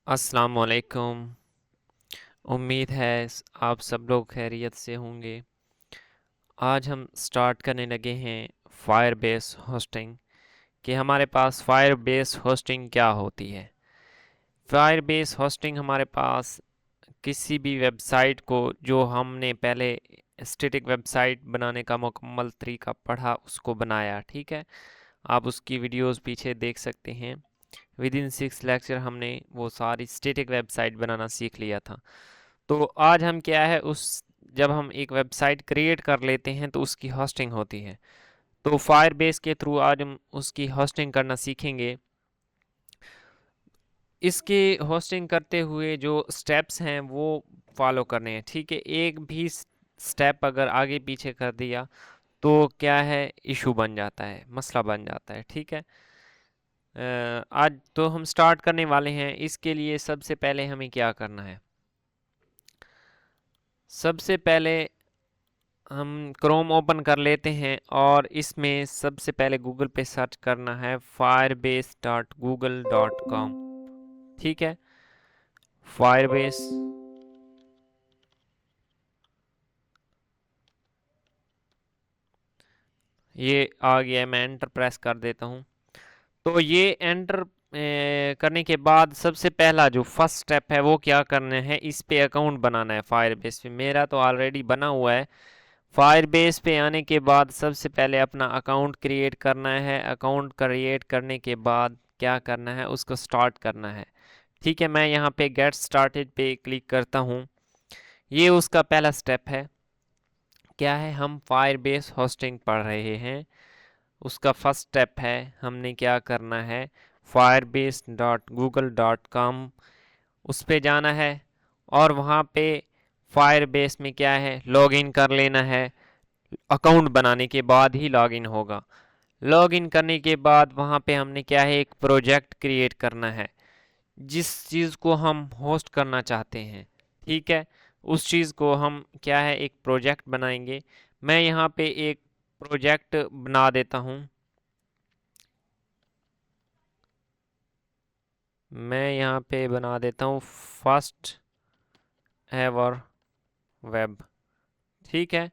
अस्सलाम वालेकुम। उम्मीद है आप सब लोग खैरियत से होंगे। आज हम स्टार्ट करने लगे हैं फायरबेस होस्टिंग कि हमारे पास फायरबेस होस्टिंग क्या होती है। फायरबेस होस्टिंग हमारे पास किसी भी वेबसाइट को जो हमने पहले स्टैटिक वेबसाइट बनाने का मुकम्मल तरीका पढ़ा उसको बनाया, ठीक है। आप उसकी वीडियोस पीछे देख सकते हैं। विद इन 6 लेक्चर हमने वो सारी स्टैटिक वेबसाइट बनाना सीख लिया था। तो आज हम क्या है उस जब हम एक वेबसाइट क्रिएट कर लेते हैं तो उसकी होस्टिंग होती है। तो फायरबेस के थ्रू आज हम उसकी होस्टिंग करना सीखेंगे। इसके होस्टिंग करते हुए जो स्टेप्स हैं वो फॉलो करने हैं, ठीक है। एक भी स्टेप अगर आगे पीछे कर दिया तो क्या है, इशू बन जाता है, मसला बन जाता है, ठीक है। आज तो हम स्टार्ट करने वाले हैं। इसके लिए सबसे पहले हमें क्या करना है, सबसे पहले हम क्रोम ओपन कर लेते हैं और इसमें सबसे पहले गूगल पे सर्च करना है firebase.google.com, ठीक है। फायरबेस, ये आ गया, मैं एंटर प्रेस कर देता हूँ। तो ये एंटर करने के बाद सबसे पहला जो फर्स्ट स्टेप है वो क्या करना है, इस पे अकाउंट बनाना है फायरबेस पे। मेरा तो ऑलरेडी बना हुआ है। फायरबेस पे आने के बाद सबसे पहले अपना अकाउंट क्रिएट करना है। अकाउंट क्रिएट करने के बाद क्या करना है, उसको स्टार्ट करना है, ठीक है। मैं यहाँ पे गेट स्टार्टेड पे क्लिक करता हूँ। ये उसका पहला स्टेप है। क्या है, हम फायरबेस होस्टिंग पढ़ रहे हैं, उसका फर्स्ट स्टेप है हमने क्या करना है, firebase.google.com उस पे जाना है और वहाँ पे फायरबेस में क्या है, लॉगिन कर लेना है। अकाउंट बनाने के बाद ही लॉगिन होगा। लॉगिन करने के बाद वहाँ पे हमने क्या है, एक प्रोजेक्ट क्रिएट करना है जिस चीज़ को हम होस्ट करना चाहते हैं, ठीक है। उस चीज़ को हम क्या है, एक प्रोजेक्ट बनाएंगे। मैं यहाँ पे एक प्रोजेक्ट बना देता हूँ। मैं यहाँ पे बना देता हूँ फर्स्ट एवर वेब, ठीक है।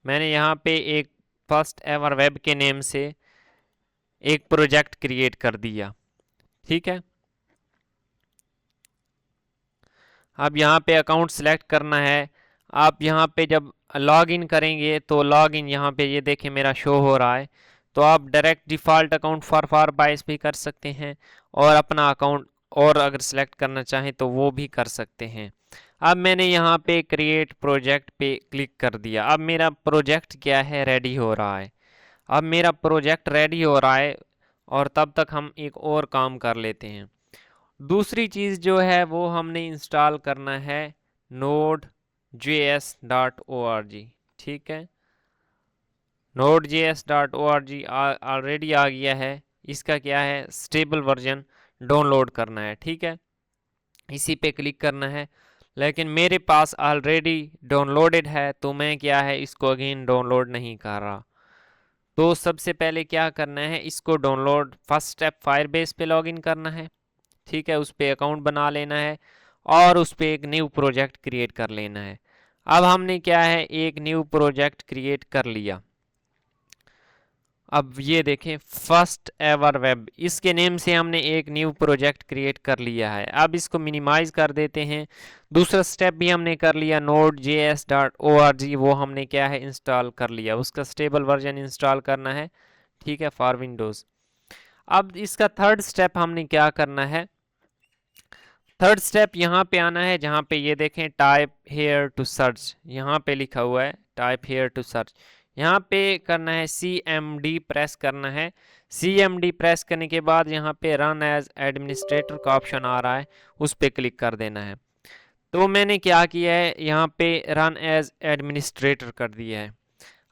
मैंने यहाँ पे एक फर्स्ट एवर वेब के नेम से एक प्रोजेक्ट क्रिएट कर दिया, ठीक है। अब यहाँ पे अकाउंट सेलेक्ट करना है। आप यहाँ पे जब लॉग इन करेंगे तो लॉग इन यहाँ पे ये देखें मेरा शो हो रहा है। तो आप direct default account for Firebase भी कर सकते हैं और अपना अकाउंट और अगर सेलेक्ट करना चाहें तो वो भी कर सकते हैं। अब मैंने यहाँ पे क्रिएट प्रोजेक्ट पे क्लिक कर दिया। अब मेरा प्रोजेक्ट क्या है, रेडी हो रहा है। अब मेरा प्रोजेक्ट रेडी हो रहा है और तब तक हम एक और काम कर लेते हैं। दूसरी चीज़ जो है वो हमने इंस्टॉल करना है node.js.org, ठीक है। node.js.org ऑलरेडी आ गया है। इसका क्या है, स्टेबल वर्जन डाउनलोड करना है, ठीक है। इसी पे क्लिक करना है। लेकिन मेरे पास ऑलरेडी डाउनलोडेड है तो मैं क्या है, इसको अगेन डाउनलोड नहीं कर रहा। तो सबसे पहले क्या करना है, इसको डाउनलोड, फर्स्ट स्टेप फायरबेस पे लॉगिन करना है, ठीक है। उस पे अकाउंट बना लेना है और उस पे एक न्यू प्रोजेक्ट क्रिएट कर लेना है। अब हमने क्या है, एक न्यू प्रोजेक्ट क्रिएट कर लिया। अब ये देखें, फर्स्ट एवर वेब, इसके नेम से हमने एक न्यू प्रोजेक्ट क्रिएट कर लिया है। अब इसको मिनिमाइज कर देते हैं। दूसरा स्टेप भी हमने कर लिया, node.js.org वो हमने क्या है, इंस्टॉल कर लिया। उसका स्टेबल वर्जन इंस्टॉल करना है, ठीक है, फॉर विंडोज़। अब इसका थर्ड स्टेप हमने क्या करना है, थर्ड स्टेप यहाँ पे आना है जहाँ पे ये देखें टाइप हेयर टू सर्च, यहाँ पे लिखा हुआ है टाइप हेयर टू सर्च। यहाँ पे करना है CMD प्रेस करना है। CMD प्रेस करने के बाद यहाँ पे रन एज एडमिनिस्ट्रेटर का ऑप्शन आ रहा है, उस पर क्लिक कर देना है। तो मैंने क्या किया है, यहाँ पे रन एज एडमिनिस्ट्रेटर कर दिया है।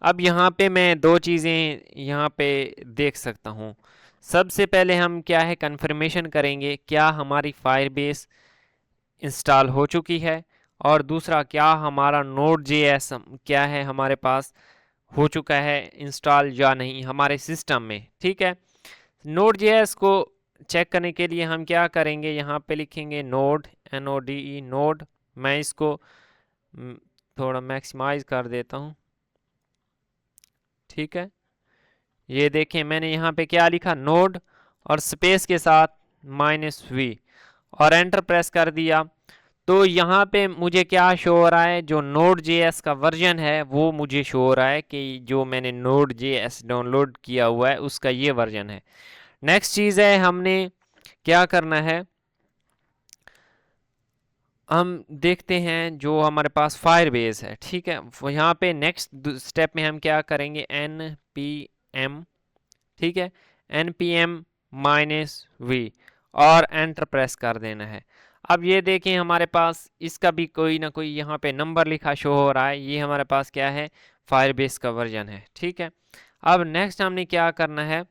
अब यहाँ पे मैं दो चीज़ें यहाँ पे देख सकता हूँ। सबसे पहले हम क्या है, कन्फर्मेशन करेंगे क्या हमारी फायरबेस इंस्टॉल हो चुकी है, और दूसरा क्या हमारा Node.js क्या है हमारे पास हो चुका है इंस्टॉल या नहीं हमारे सिस्टम में, ठीक है। Node.js को चेक करने के लिए हम क्या करेंगे, यहाँ पे लिखेंगे नोड, NODE नोड। मैं इसको थोड़ा मैक्सिमाइज कर देता हूँ, ठीक है। ये देखें मैंने यहाँ पे क्या लिखा, नोड और स्पेस के साथ -v और एंटर प्रेस कर दिया। तो यहाँ पे मुझे क्या शो हो रहा है, जो नोड JS का वर्जन है वो मुझे शो हो रहा है कि जो मैंने नोड JS डाउनलोड किया हुआ है उसका ये वर्जन है। नेक्स्ट चीज़ है, हमने क्या करना है, हम देखते हैं जो हमारे पास फायरबेस है, ठीक है। यहाँ पे नेक्स्ट स्टेप में हम क्या करेंगे, npm, ठीक है, npm -v और एंटर प्रेस कर देना है। अब ये देखें हमारे पास इसका भी कोई ना कोई यहाँ पे नंबर लिखा शो हो रहा है, ये हमारे पास क्या है, फायरबेस का वर्जन है, ठीक है। अब नेक्स्ट हमने क्या करना है,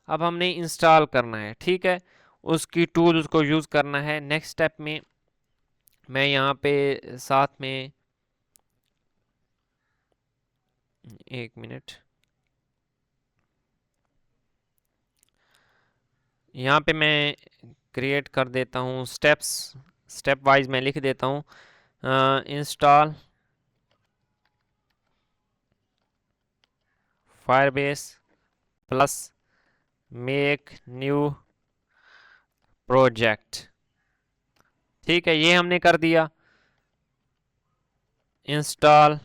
अब हमने इंस्टॉल करना है, ठीक है, उसकी टूल्स को यूज़ करना है। नेक्स्ट स्टेप में मैं यहाँ पे साथ में, एक मिनट, यहाँ पे मैं क्रिएट कर देता हूँ स्टेप्स, स्टेप वाइज मैं लिख देता हूँ, install Firebase plus make new project, ठीक है, ये हमने कर दिया। इंस्टॉल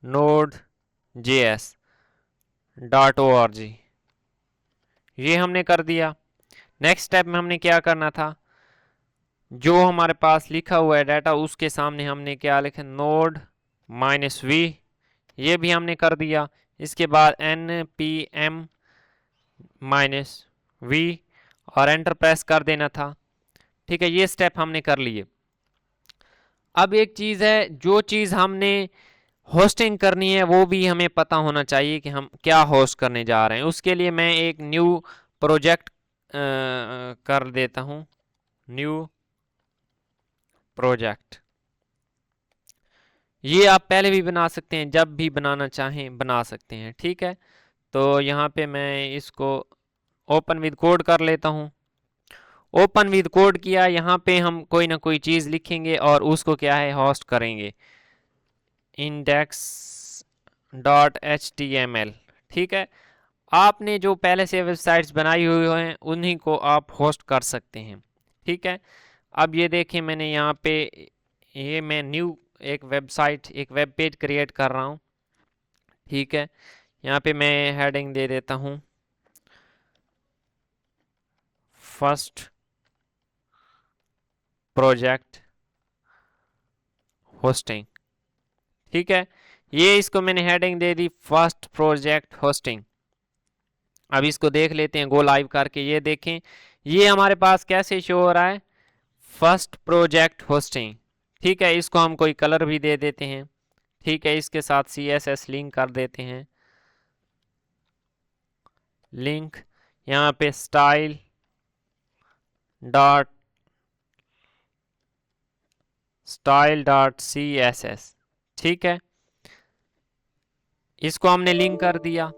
node.js.org, ये हमने कर दिया। नेक्स्ट स्टेप में हमने क्या करना था, जो हमारे पास लिखा हुआ है डाटा उसके सामने हमने क्या लिखा, नोड -v, ये भी हमने कर दिया। इसके बाद npm -v और एंटर प्रेस कर देना था, ठीक है, ये स्टेप हमने कर लिए। अब एक चीज़ है, जो चीज़ हमने होस्टिंग करनी है वो भी हमें पता होना चाहिए कि हम क्या होस्ट करने जा रहे हैं। उसके लिए मैं एक न्यू प्रोजेक्ट कर देता हूँ, न्यू प्रोजेक्ट। ये आप पहले भी बना सकते हैं, जब भी बनाना चाहें बना सकते हैं, ठीक है। तो यहाँ पे मैं इसको ओपन विद कोड कर लेता हूँ। ओपन विद कोड किया, यहाँ पे हम कोई ना कोई चीज़ लिखेंगे और उसको क्या है, होस्ट करेंगे, index.html, ठीक है। आपने जो पहले से वेबसाइट्स बनाई हुई हैं उन्हीं को आप होस्ट कर सकते हैं, ठीक है। अब ये देखें मैंने यहाँ पे, ये मैं न्यू एक वेबसाइट, एक वेब पेज क्रिएट कर रहा हूँ, ठीक है। यहाँ पे मैं हेडिंग दे देता हूँ फर्स्ट प्रोजेक्ट होस्टिंग, ठीक है। ये इसको मैंने heading they the first project hosting. अब इसको देख लेते हैं गो लाइव करके, ये देखें ये हमारे पास कैसे शो हो रहा है, फर्स्ट प्रोजेक्ट होस्टिंग, ठीक है। इसको हम कोई कलर भी दे देते हैं, ठीक है। इसके साथ CSS लिंक कर देते हैं, लिंक यहाँ पे स्टाइल डॉट CSS, ठीक है। इसको हमने लिंक कर दिया,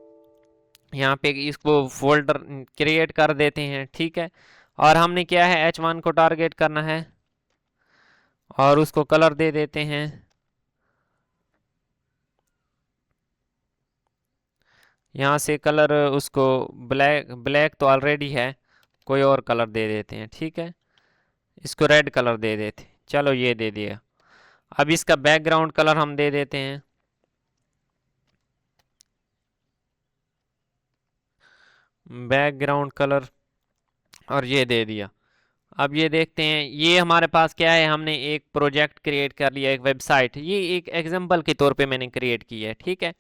यहाँ पे इसको फोल्डर क्रिएट कर देते हैं, ठीक है। और हमने क्या है, H1 को टारगेट करना है और उसको कलर दे देते हैं, यहाँ से कलर उसको ब्लैक, ब्लैक तो ऑलरेडी है, कोई और कलर दे देते हैं, ठीक है। इसको रेड कलर दे देते, चलो ये दे दिया। अब इसका बैकग्राउंड कलर हम दे देते हैं, बैकग्राउंड कलर, और ये दे दिया। अब ये देखते हैं, ये हमारे पास क्या है, हमने एक प्रोजेक्ट क्रिएट कर लिया, एक वेबसाइट, ये एक एग्जांपल के तौर पे मैंने क्रिएट की है, ठीक है।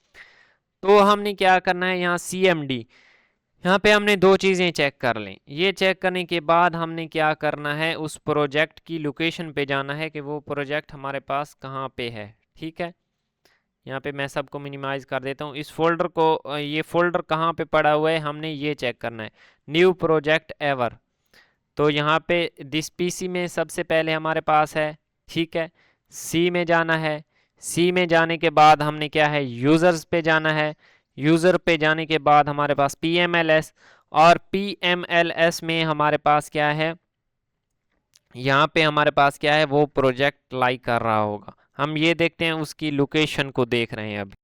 तो हमने क्या करना है, यहाँ CMD, यहाँ पे हमने दो चीज़ें चेक कर लें। ये चेक करने के बाद हमने क्या करना है, उस प्रोजेक्ट की लोकेशन पे जाना है कि वो प्रोजेक्ट हमारे पास कहाँ पे है, ठीक है। यहाँ पे मैं सबको मिनिमाइज कर देता हूँ। इस फोल्डर को, ये फोल्डर कहाँ पे पड़ा हुआ है हमने ये चेक करना है, न्यू प्रोजेक्ट एवर। तो यहाँ पे दिस PC में सबसे पहले हमारे पास है, ठीक है। C में जाना है, C में जाने के बाद हमने क्या है, यूज़र्स पे जाना है, यूज़र पे जाने के बाद हमारे पास PMLS, और PMLS में हमारे पास क्या है, यहाँ पे हमारे पास क्या है, वो प्रोजेक्ट लाई कर रहा होगा। हम ये देखते हैं, उसकी लोकेशन को देख रहे हैं अभी।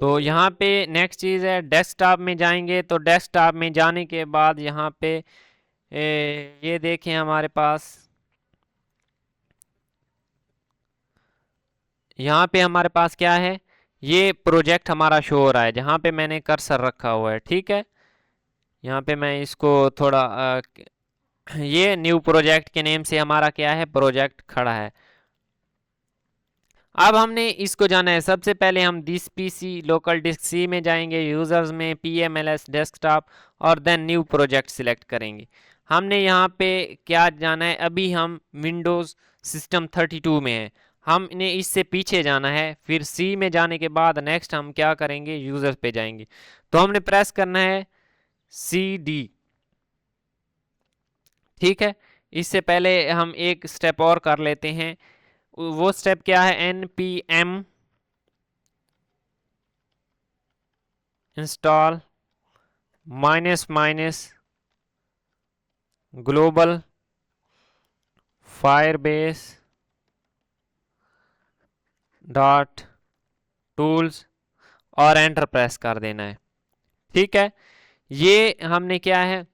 तो यहाँ पे नेक्स्ट चीज़ है, डेस्कटॉप में जाएंगे। तो डेस्कटॉप में जाने के बाद यहाँ पे ये देखें हमारे पास, यहाँ पे हमारे पास क्या है, ये प्रोजेक्ट हमारा शो हो रहा है जहाँ पे मैंने कर्सर रखा हुआ है। ठीक है, यहाँ पे मैं इसको थोड़ा ये न्यू प्रोजेक्ट के नेम से हमारा क्या है, प्रोजेक्ट खड़ा है। अब हमने इसको जाना है। सबसे पहले हम this PC local disk C में जाएंगे, यूजर्स में PMLS डेस्कटॉप, और देन न्यू प्रोजेक्ट सिलेक्ट करेंगे। हमने यहाँ पे क्या जाना है, अभी हम विंडोज़ सिस्टम 32 में है, हमने इससे पीछे जाना है। फिर सी में जाने के बाद नेक्स्ट हम क्या करेंगे, यूजर्स पे जाएंगे। तो हमने प्रेस करना है CD। ठीक है, इससे पहले हम एक स्टेप और कर लेते हैं। वो स्टेप क्या है, npm install - global Firebase dot tools, और एंटर प्रेस कर देना है। ठीक है, ये हमने क्या है,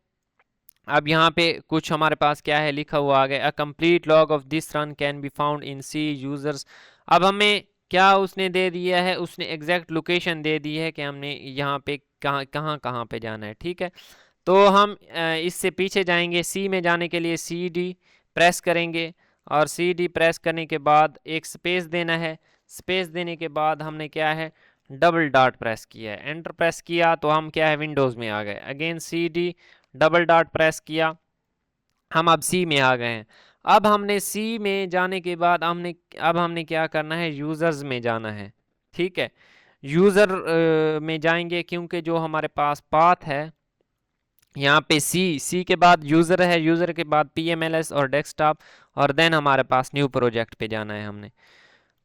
अब यहाँ पे कुछ हमारे पास क्या है लिखा हुआ आ गया, a complete log of this run can be found in C users. अब हमें क्या उसने दे दिया है, उसने एग्जैक्ट लोकेशन दे दी है कि हमने यहाँ पे कहाँ पे जाना है। ठीक है, तो हम इससे पीछे जाएंगे। सी में जाने के लिए CD प्रेस करेंगे, और CD प्रेस करने के बाद एक स्पेस देना है। स्पेस देने के बाद हमने क्या है, डबल डॉट प्रेस किया है, एंटर प्रेस किया, तो हम क्या है, विंडोज़ में आ गए। Again CD double dot press किया, हम अब सी में आ गए हैं। अब हमने सी में जाने के बाद हमने क्या करना है, यूज़र्स में जाना है। ठीक है, यूज़र में जाएंगे, क्योंकि जो हमारे पास पाथ है यहाँ पे सी के बाद यूज़र है, यूज़र के बाद PMLS और डेस्कटॉप, और देन हमारे पास न्यू प्रोजेक्ट पे जाना है हमने।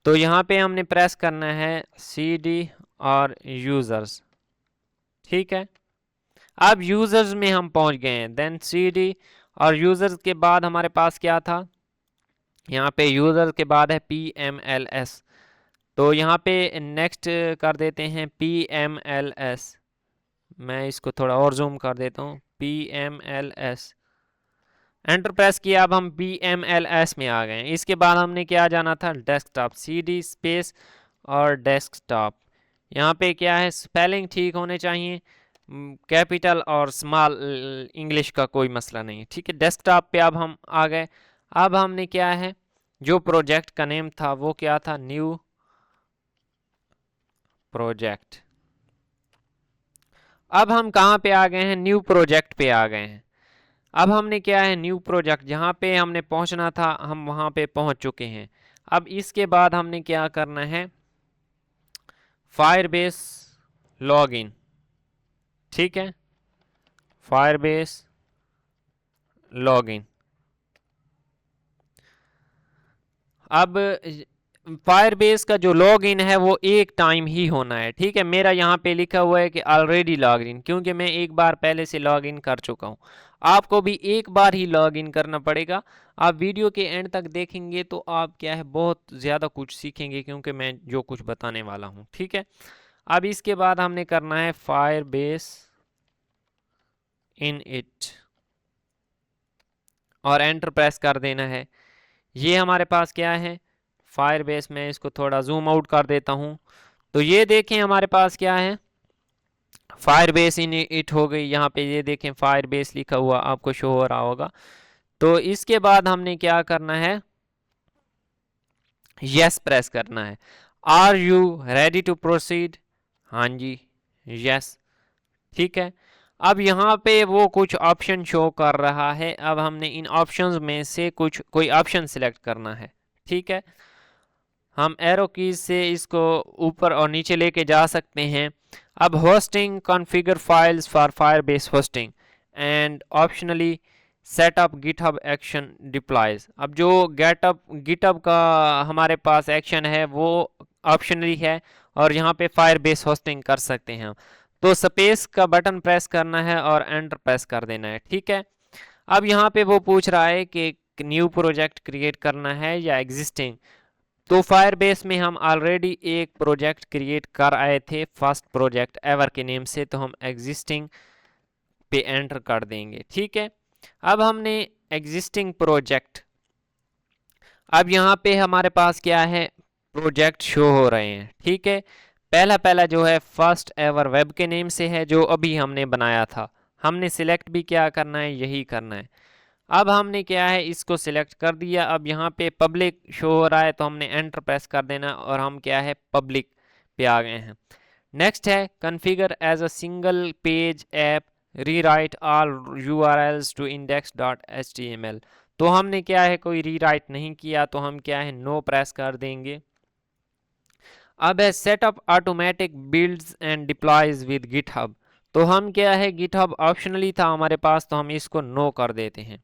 तो यहाँ पे हमने प्रेस करना है CD और यूज़र्स। ठीक है, अब यूजर्स में हम पहुंच गए हैं। देन CD और यूजर्स के बाद हमारे पास क्या था, यहाँ पे यूजर्स के बाद है PMLS। तो यहाँ पे नेक्स्ट कर देते हैं PMLS। मैं इसको थोड़ा और जूम कर देता हूँ, PMLS, एंटर प्रेस किया। अब हम PMLS में आ गए हैं। इसके बाद हमने क्या जाना था, डेस्कटॉप, CD स्पेस और डेस्कटॉप। यहाँ पे क्या है, स्पेलिंग ठीक होने चाहिए, कैपिटल और स्मॉल इंग्लिश का कोई मसला नहीं। ठीक है, डेस्कटॉप पे अब हम आ गए। अब हमने क्या है, जो प्रोजेक्ट का नेम था वो क्या था, न्यू प्रोजेक्ट। अब हम कहाँ पे आ गए हैं, न्यू प्रोजेक्ट पे आ गए हैं। अब हमने क्या है, न्यू प्रोजेक्ट जहाँ पे हमने पहुँचना था हम वहाँ पे पहुँच चुके हैं। अब इसके बाद हमने क्या करना है, फायरबेस लॉगिन। ठीक है, फायरबेस लॉगिन। अब फायरबेस का जो लॉगिन है वो एक टाइम ही होना है। ठीक है, मेरा यहाँ पे लिखा हुआ है कि ऑलरेडी लॉगिन, क्योंकि मैं एक बार पहले से लॉगिन कर चुका हूँ। आपको भी एक बार ही लॉगिन करना पड़ेगा। आप वीडियो के एंड तक देखेंगे तो आप क्या है, बहुत ज़्यादा कुछ सीखेंगे, क्योंकि मैं जो कुछ बताने वाला हूँ। ठीक है, अब इसके बाद हमने करना है फायरबेस इन इट, और एंटर प्रेस कर देना है। ये हमारे पास क्या है, फायरबेस में इसको थोड़ा जूम आउट कर देता हूँ। तो ये देखें हमारे पास क्या है, फायरबेस इन इट हो गई। यहाँ पे ये देखें फायरबेस लिखा हुआ आपको शो हो रहा होगा। तो इसके बाद हमने क्या करना है, यस प्रेस करना है। Are you ready to proceed, हाँ जी, यस। ठीक है, अब यहाँ पे वो कुछ ऑप्शन शो कर रहा है। अब हमने इन ऑप्शंस में से कोई ऑप्शन सिलेक्ट करना है। ठीक है, हम एरो कीज से इसको ऊपर और नीचे लेके जा सकते हैं। अब hosting configure files for Firebase hosting and optionally setup GitHub action deploys. अब जो गिटहब का हमारे पास एक्शन है वो ऑप्शनली है, और यहाँ पे फायरबेस होस्टिंग कर सकते हैं। तो स्पेस का बटन प्रेस करना है और एंटर प्रेस कर देना है। ठीक है, अब यहाँ पे वो पूछ रहा है कि न्यू प्रोजेक्ट क्रिएट करना है या एग्जिस्टिंग। तो फायरबेस में हम ऑलरेडी एक प्रोजेक्ट क्रिएट कर आए थे फर्स्ट प्रोजेक्ट एवर के नेम से, तो हम एग्जिस्टिंग पे एंटर कर देंगे। ठीक है, अब हमने एग्जिस्टिंग प्रोजेक्ट, अब यहाँ पे हमारे पास क्या है, प्रोजेक्ट शो हो रहे हैं। ठीक है, पहला पहला जो है फर्स्ट एवर वेब के नेम से है, जो अभी हमने बनाया था। हमने सिलेक्ट भी क्या करना है, यही करना है। अब हमने क्या है, इसको सिलेक्ट कर दिया। अब यहाँ पे पब्लिक शो हो रहा है, तो हमने एंटर प्रेस कर देना और हम क्या है, पब्लिक पे आ गए हैं। नेक्स्ट है configure as a single page app, rewrite all URLs to index.html। तो हमने क्या है, कोई रीराइट नहीं किया, तो हम क्या है, नो प्रेस कर देंगे। अब है setup automatic builds and deploys with GitHub. तो हम क्या है, गिटहब ऑप्शनली था हमारे पास, तो हम इसको नो कर देते हैं।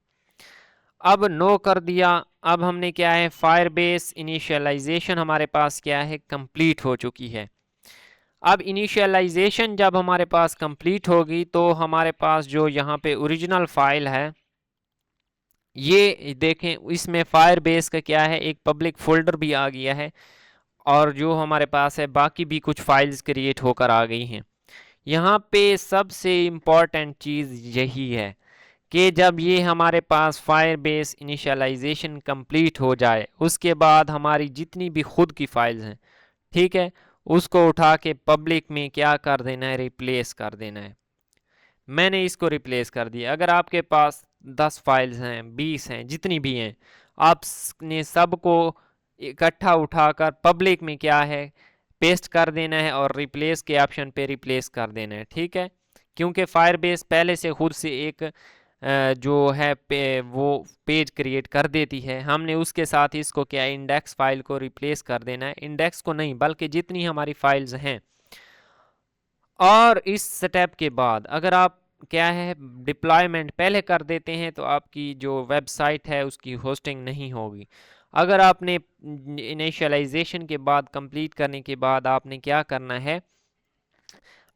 अब नो कर दिया। अब हमने क्या है, फायरबेस इनिशियलाइजेशन हमारे पास क्या है, कंप्लीट हो चुकी है। अब इनिशियलाइजेशन जब हमारे पास कंप्लीट होगी, तो हमारे पास जो यहाँ पे ओरिजिनल फाइल है, ये देखें, इसमें फायरबेस का क्या है, एक पब्लिक फोल्डर भी आ गया है, और जो हमारे पास है बाकी भी कुछ फाइल्स क्रिएट होकर आ गई हैं। यहाँ पे सबसे इम्पॉर्टेंट चीज़ यही है कि जब ये हमारे पास फायरबेस इनिशियलाइजेशन कंप्लीट हो जाए, उसके बाद हमारी जितनी भी खुद की फाइल्स हैं, ठीक है, उसको उठा के पब्लिक में क्या कर देना है, रिप्लेस कर देना है। मैंने इसको रिप्लेस कर दिया। अगर आपके पास 10 फाइल्स हैं, 20 हैं, जितनी भी हैं, आपने सबको इकट्ठा उठाकर पब्लिक में क्या है, पेस्ट कर देना है और रिप्लेस के ऑप्शन पे रिप्लेस कर देना है। ठीक है, क्योंकि फायरबेस पहले से खुद से एक जो है वो पेज क्रिएट कर देती है। हमने उसके साथ इसको क्या, इंडेक्स फाइल को रिप्लेस कर देना है, इंडेक्स को नहीं बल्कि जितनी हमारी फाइल्स हैं। और इस स्टेप के बाद अगर आप क्या है, डिप्लॉयमेंट पहले कर देते हैं, तो आपकी जो वेबसाइट है उसकी होस्टिंग नहीं होगी। अगर आपने इनिशियलाइजेशन के बाद कंप्लीट करने के बाद आपने क्या करना है,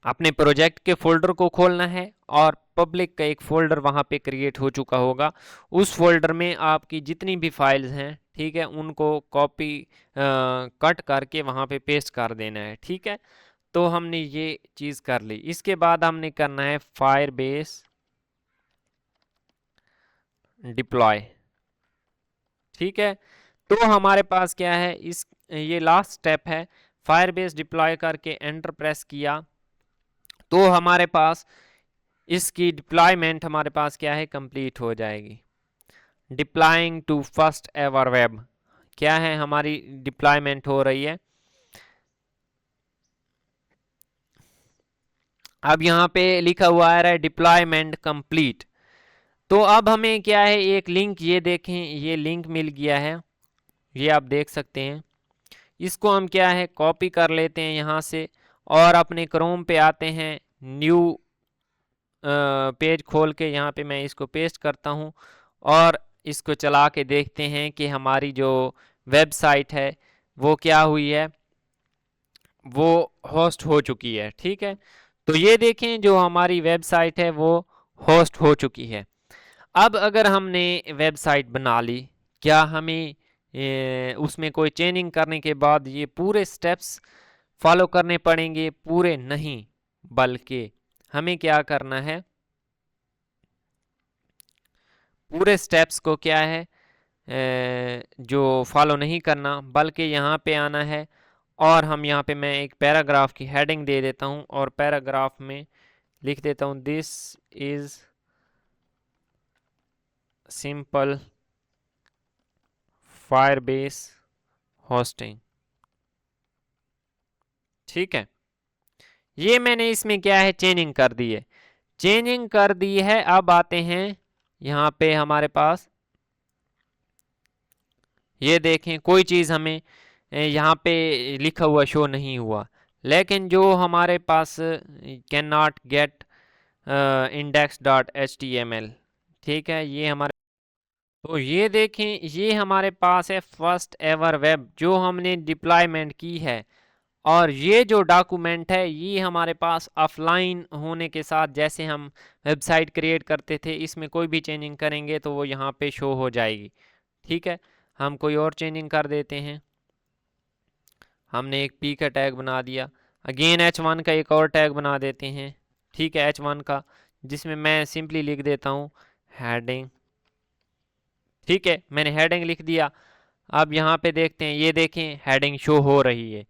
अपने प्रोजेक्ट के फोल्डर को खोलना है और पब्लिक का एक फ़ोल्डर वहाँ पे क्रिएट हो चुका होगा। उस फोल्डर में आपकी जितनी भी फाइल्स हैं, ठीक है, उनको कॉपी कट करके वहाँ पे पेस्ट कर देना है। ठीक है, तो हमने ये चीज़ कर ली। इसके बाद हमने करना है फायरबेस डिप्लॉय। ठीक है, तो हमारे पास क्या है, इस ये लास्ट स्टेप है। फायरबेस डिप्लॉय करके एंटर प्रेस किया, तो हमारे पास इसकी डिप्लॉयमेंट हमारे पास क्या है, कंप्लीट हो जाएगी। Deploying to first ever web, क्या है, हमारी डिप्लॉयमेंट हो रही है। अब यहाँ पे लिखा हुआ आ रहा है डिप्लॉयमेंट कंप्लीट। तो अब हमें क्या है, एक लिंक, ये देखें, ये लिंक मिल गया है, ये आप देख सकते हैं। इसको हम क्या है, कॉपी कर लेते हैं यहाँ से और अपने क्रोम पे आते हैं, न्यू पेज खोल के यहाँ पे मैं इसको पेस्ट करता हूँ और इसको चला के देखते हैं कि हमारी जो वेबसाइट है वो क्या हुई है, वो होस्ट हो चुकी है। ठीक है, तो ये देखें, जो हमारी वेबसाइट है वो होस्ट हो चुकी है। अब अगर हमने वेबसाइट बना ली, क्या हमें उसमें कोई चेंजिंग करने के बाद ये पूरे स्टेप्स फॉलो करने पड़ेंगे? पूरे नहीं, बल्कि हमें क्या करना है, पूरे स्टेप्स को क्या है, जो फॉलो नहीं करना, बल्कि यहाँ पे आना है और हम यहाँ पे, मैं एक पैराग्राफ की हेडिंग दे देता हूँ और पैराग्राफ में लिख देता हूँ, this is simple Firebase hosting. ठीक है, ये मैंने इसमें क्या है, चेंजिंग कर दी है, चेंजिंग कर दी है। अब आते हैं यहाँ पे हमारे पास, ये देखें, कोई चीज़ हमें यहाँ पे लिखा हुआ शो नहीं हुआ, लेकिन जो हमारे पास कैन नॉट गेट index.html, ठीक है, ये हमारे, तो ये देखें, ये हमारे पास है फर्स्ट एवर वेब जो हमने डिप्लॉयमेंट की है और ये जो डॉक्यूमेंट है ये हमारे पास ऑफलाइन होने के साथ, जैसे हम वेबसाइट क्रिएट करते थे, इसमें कोई भी चेंजिंग करेंगे तो वो यहाँ पे शो हो जाएगी। ठीक है, हम कोई और चेंजिंग कर देते हैं। हमने एक पी का टैग बना दिया, अगेन H1 का एक और टैग बना देते हैं। ठीक है, H1 का, जिसमें मैं सिंपली लिख देता हूँ हेडिंग। ठीक है, मैंने हेडिंग लिख दिया। अब यहाँ पे देखते हैं, ये देखें हेडिंग शो हो रही है।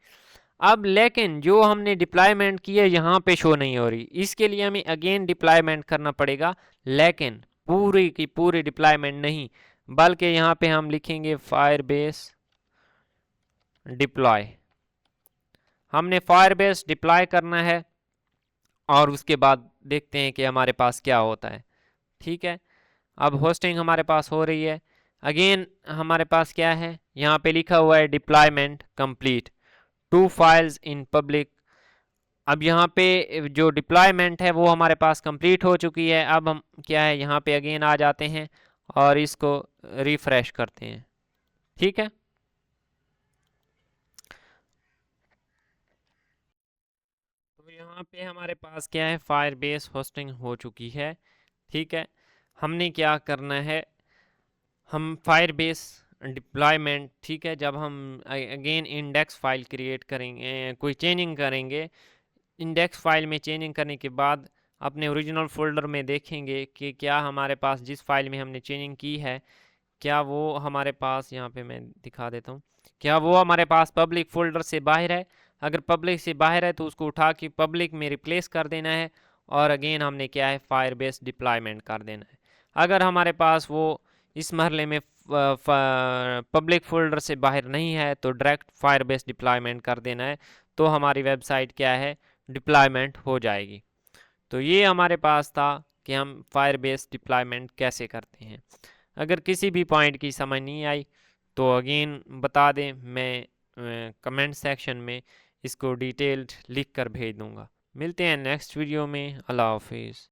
अब लेकिन जो हमने डिप्लॉयमेंट की है यहाँ पे शो नहीं हो रही, इसके लिए हमें अगेन डिप्लॉयमेंट करना पड़ेगा, लेकिन पूरी की पूरी डिप्लॉयमेंट नहीं, बल्कि यहाँ पे हम लिखेंगे फायरबेस डिप्लॉय। हमने फायरबेस डिप्लॉय करना है और उसके बाद देखते हैं कि हमारे पास क्या होता है। ठीक है, अब होस्टिंग हमारे पास हो रही है। अगेन हमारे पास क्या है, यहाँ पे लिखा हुआ है deployment complete, 2 files in public. अब यहाँ पे जो डिप्लॉयमेंट है वो हमारे पास कंप्लीट हो चुकी है। अब हम क्या है, यहाँ पे अगेन आ जाते हैं और इसको रिफ्रेश करते हैं। ठीक है, तो यहाँ पे हमारे पास क्या है, फायरबेस होस्टिंग हो चुकी है। ठीक है, हमने क्या करना है, हम फायरबेस डिप्लॉयमेंट, ठीक है, जब हम अगेन इंडेक्स फाइल क्रिएट करेंगे, कोई चेंजिंग करेंगे, इंडेक्स फाइल में चेंजिंग करने के बाद अपने ओरिजिनल फोल्डर में देखेंगे कि क्या हमारे पास जिस फाइल में हमने चेंजिंग की है, क्या वो हमारे पास, यहाँ पे मैं दिखा देता हूँ, क्या वो हमारे पास पब्लिक फोल्डर से बाहर है। अगर पब्लिक से बाहर है तो उसको उठा के पब्लिक में रिप्लेस कर देना है और अगेन हमने क्या है, फायरबेस डिप्लॉयमेंट कर देना है। अगर हमारे पास वो इस मरहले में पब्लिक फोल्डर से बाहर नहीं है तो डायरेक्ट फायरबेस डिप्लॉयमेंट कर देना है, तो हमारी वेबसाइट क्या है, डिप्लॉयमेंट हो जाएगी। तो ये हमारे पास था कि हम फायरबेस डिप्लॉयमेंट कैसे करते हैं। अगर किसी भी पॉइंट की समझ नहीं आई तो अगेन बता दें, मैं कमेंट सेक्शन में इसको डिटेल्ड लिख कर भेज दूंगा। मिलते हैं नेक्स्ट वीडियो में। अल्लाह हाफिज़।